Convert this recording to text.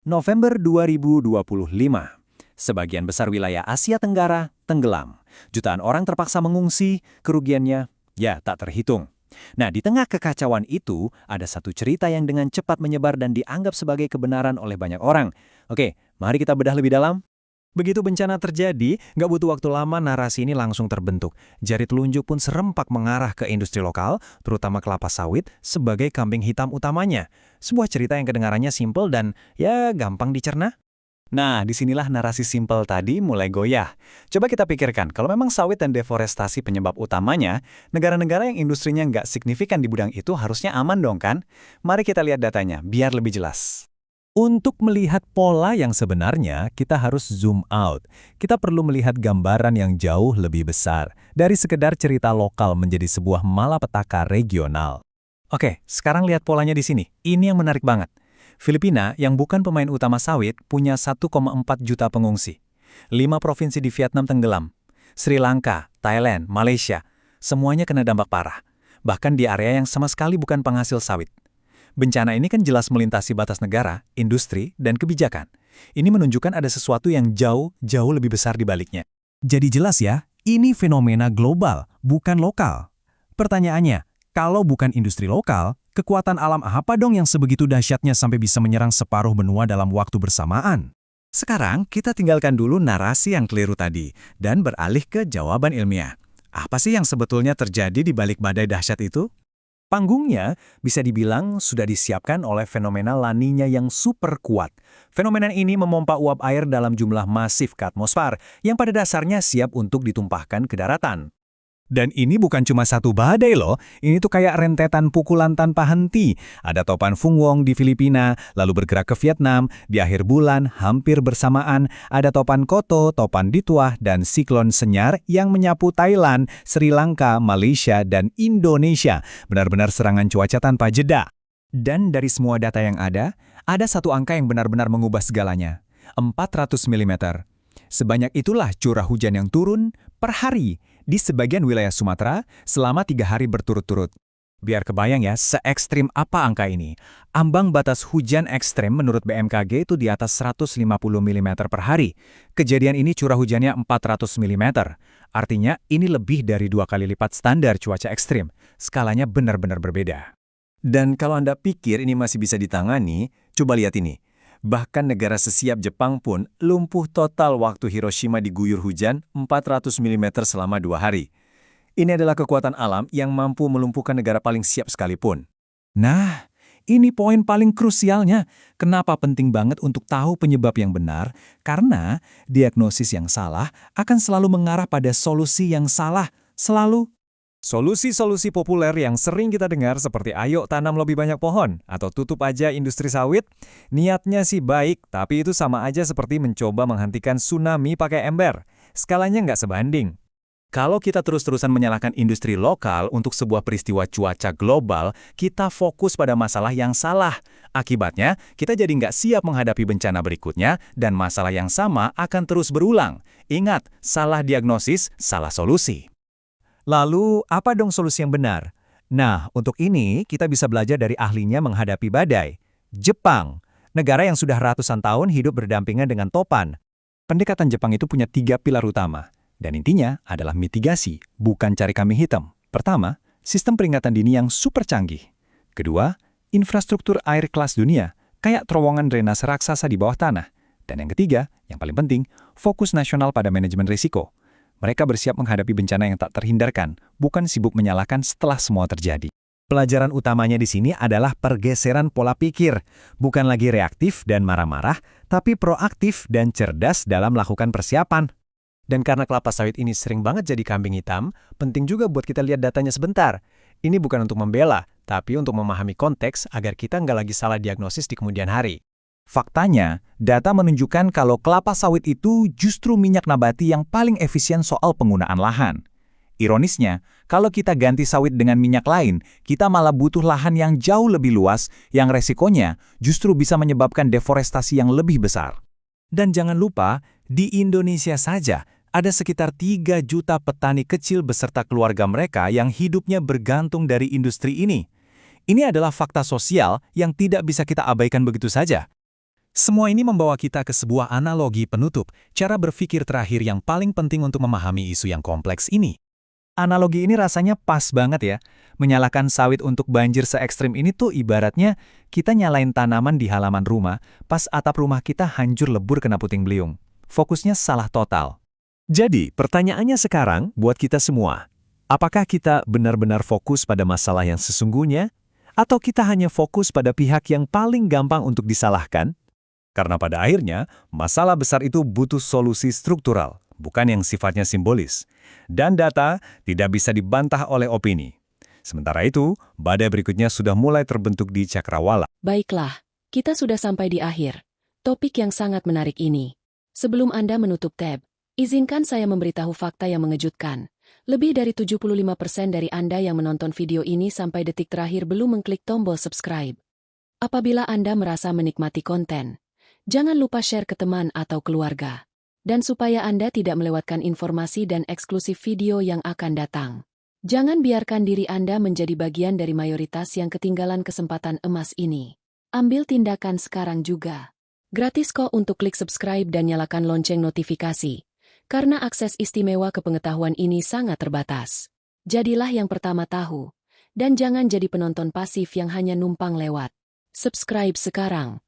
November 2025. Sebagian besar wilayah Asia Tenggara tenggelam. Jutaan orang terpaksa mengungsi, kerugiannya ya tak terhitung. Nah, di tengah kekacauan itu, ada satu cerita yang dengan cepat menyebar dan dianggap sebagai kebenaran oleh banyak orang. Oke, mari kita bedah lebih dalam. Begitu bencana terjadi, nggak butuh waktu lama narasi ini langsung terbentuk. Jari telunjuk pun serempak mengarah ke industri lokal, terutama kelapa sawit, sebagai kambing hitam utamanya. Sebuah cerita yang kedengarannya simpel dan ya gampang dicerna. Nah, disinilah narasi simpel tadi mulai goyah. Coba kita pikirkan, kalau memang sawit dan deforestasi penyebab utamanya, negara-negara yang industrinya nggak signifikan di bidang itu harusnya aman dong kan? Mari kita lihat datanya, biar lebih jelas. Untuk melihat pola yang sebenarnya, kita harus zoom out. Kita perlu melihat gambaran yang jauh lebih besar, dari sekedar cerita lokal menjadi sebuah malapetaka regional. Oke, sekarang lihat polanya di sini. Ini yang menarik banget. Filipina, yang bukan pemain utama sawit, punya 1,4 juta pengungsi. 5 provinsi di Vietnam tenggelam. Sri Lanka, Thailand, Malaysia, semuanya kena dampak parah. Bahkan di area yang sama sekali bukan penghasil sawit. Bencana ini kan jelas melintasi batas negara, industri, dan kebijakan. Ini menunjukkan ada sesuatu yang jauh lebih besar di baliknya. Jadi jelas ya, ini fenomena global, bukan lokal. Pertanyaannya, kalau bukan industri lokal, kekuatan alam apa dong yang sebegitu dahsyatnya sampai bisa menyerang separuh benua dalam waktu bersamaan? Sekarang kita tinggalkan dulu narasi yang keliru tadi dan beralih ke jawaban ilmiah. Apa sih yang sebetulnya terjadi di balik badai dahsyat itu? Panggungnya bisa dibilang sudah disiapkan oleh fenomena La Niña yang super kuat. Fenomena ini memompa uap air dalam jumlah masif ke atmosfer yang pada dasarnya siap untuk ditumpahkan ke daratan. Dan ini bukan cuma satu badai loh, ini tuh kayak rentetan pukulan tanpa henti. Ada topan Fungwong di Filipina, lalu bergerak ke Vietnam, di akhir bulan hampir bersamaan ada topan Koto, topan Dituah, dan siklon Senyar yang menyapu Thailand, Sri Lanka, Malaysia, dan Indonesia. Benar-benar serangan cuaca tanpa jeda. Dan dari semua data yang ada satu angka yang benar-benar mengubah segalanya, 400 mm. Sebanyak itulah curah hujan yang turun per hari di sebagian wilayah Sumatera selama 3 hari berturut-turut. Biar kebayang ya, se-ekstrim apa angka ini. Ambang batas hujan ekstrim menurut BMKG itu di atas 150 mm per hari. Kejadian ini curah hujannya 400 mm. Artinya ini lebih dari 2 kali lipat standar cuaca ekstrim. Skalanya benar-benar berbeda. Dan kalau Anda pikir ini masih bisa ditangani, coba lihat ini. Bahkan negara sesiap Jepang pun lumpuh total waktu Hiroshima diguyur hujan 400 mm selama 2 hari. Ini adalah kekuatan alam yang mampu melumpuhkan negara paling siap sekalipun. Nah, ini poin paling krusialnya. Kenapa penting banget untuk tahu penyebab yang benar? Karena diagnosis yang salah akan selalu mengarah pada solusi yang salah. Selalu. Solusi-solusi populer yang sering kita dengar seperti ayo tanam lebih banyak pohon atau tutup aja industri sawit, niatnya sih baik, tapi itu sama aja seperti mencoba menghentikan tsunami pakai ember. Skalanya nggak sebanding. Kalau kita terus-terusan menyalahkan industri lokal untuk sebuah peristiwa cuaca global, kita fokus pada masalah yang salah. Akibatnya, kita jadi nggak siap menghadapi bencana berikutnya dan masalah yang sama akan terus berulang. Ingat, salah diagnosis, salah solusi. Lalu, apa dong solusi yang benar? Nah, untuk ini kita bisa belajar dari ahlinya menghadapi badai. Jepang, negara yang sudah ratusan tahun hidup berdampingan dengan topan. Pendekatan Jepang itu punya 3 pilar utama, dan intinya adalah mitigasi, bukan cari kambing hitam. Pertama, sistem peringatan dini yang super canggih. Kedua, infrastruktur air kelas dunia, kayak terowongan drainase raksasa di bawah tanah. Dan yang ketiga, yang paling penting, fokus nasional pada manajemen risiko. Mereka bersiap menghadapi bencana yang tak terhindarkan, bukan sibuk menyalahkan setelah semua terjadi. Pelajaran utamanya di sini adalah pergeseran pola pikir. Bukan lagi reaktif dan marah-marah, tapi proaktif dan cerdas dalam melakukan persiapan. Dan karena kelapa sawit ini sering banget jadi kambing hitam, penting juga buat kita lihat datanya sebentar. Ini bukan untuk membela, tapi untuk memahami konteks agar kita nggak lagi salah diagnosis di kemudian hari. Faktanya, data menunjukkan kalau kelapa sawit itu justru minyak nabati yang paling efisien soal penggunaan lahan. Ironisnya, kalau kita ganti sawit dengan minyak lain, kita malah butuh lahan yang jauh lebih luas, yang resikonya justru bisa menyebabkan deforestasi yang lebih besar. Dan jangan lupa, di Indonesia saja, ada sekitar 3 juta petani kecil beserta keluarga mereka yang hidupnya bergantung dari industri ini. Ini adalah fakta sosial yang tidak bisa kita abaikan begitu saja. Semua ini membawa kita ke sebuah analogi penutup, cara berpikir terakhir yang paling penting untuk memahami isu yang kompleks ini. Analogi ini rasanya pas banget ya. Menyalakan sawit untuk banjir se-ekstrim ini tuh ibaratnya kita nyalain tanaman di halaman rumah, pas atap rumah kita hancur lebur kena puting beliung. Fokusnya salah total. Jadi, pertanyaannya sekarang buat kita semua. Apakah kita benar-benar fokus pada masalah yang sesungguhnya? Atau kita hanya fokus pada pihak yang paling gampang untuk disalahkan? Karena pada akhirnya, masalah besar itu butuh solusi struktural, bukan yang sifatnya simbolis. Dan data tidak bisa dibantah oleh opini. Sementara itu, badai berikutnya sudah mulai terbentuk di Cakrawala. Baiklah, kita sudah sampai di akhir topik yang sangat menarik ini. Sebelum Anda menutup tab, izinkan saya memberitahu fakta yang mengejutkan. Lebih dari 75% dari Anda yang menonton video ini sampai detik terakhir belum mengklik tombol subscribe. Apabila Anda merasa menikmati konten, jangan lupa share ke teman atau keluarga. Dan supaya Anda tidak melewatkan informasi dan eksklusif video yang akan datang. Jangan biarkan diri Anda menjadi bagian dari mayoritas yang ketinggalan kesempatan emas ini. Ambil tindakan sekarang juga. Gratis kok untuk klik subscribe dan nyalakan lonceng notifikasi. Karena akses istimewa ke pengetahuan ini sangat terbatas. Jadilah yang pertama tahu. Dan jangan jadi penonton pasif yang hanya numpang lewat. Subscribe sekarang.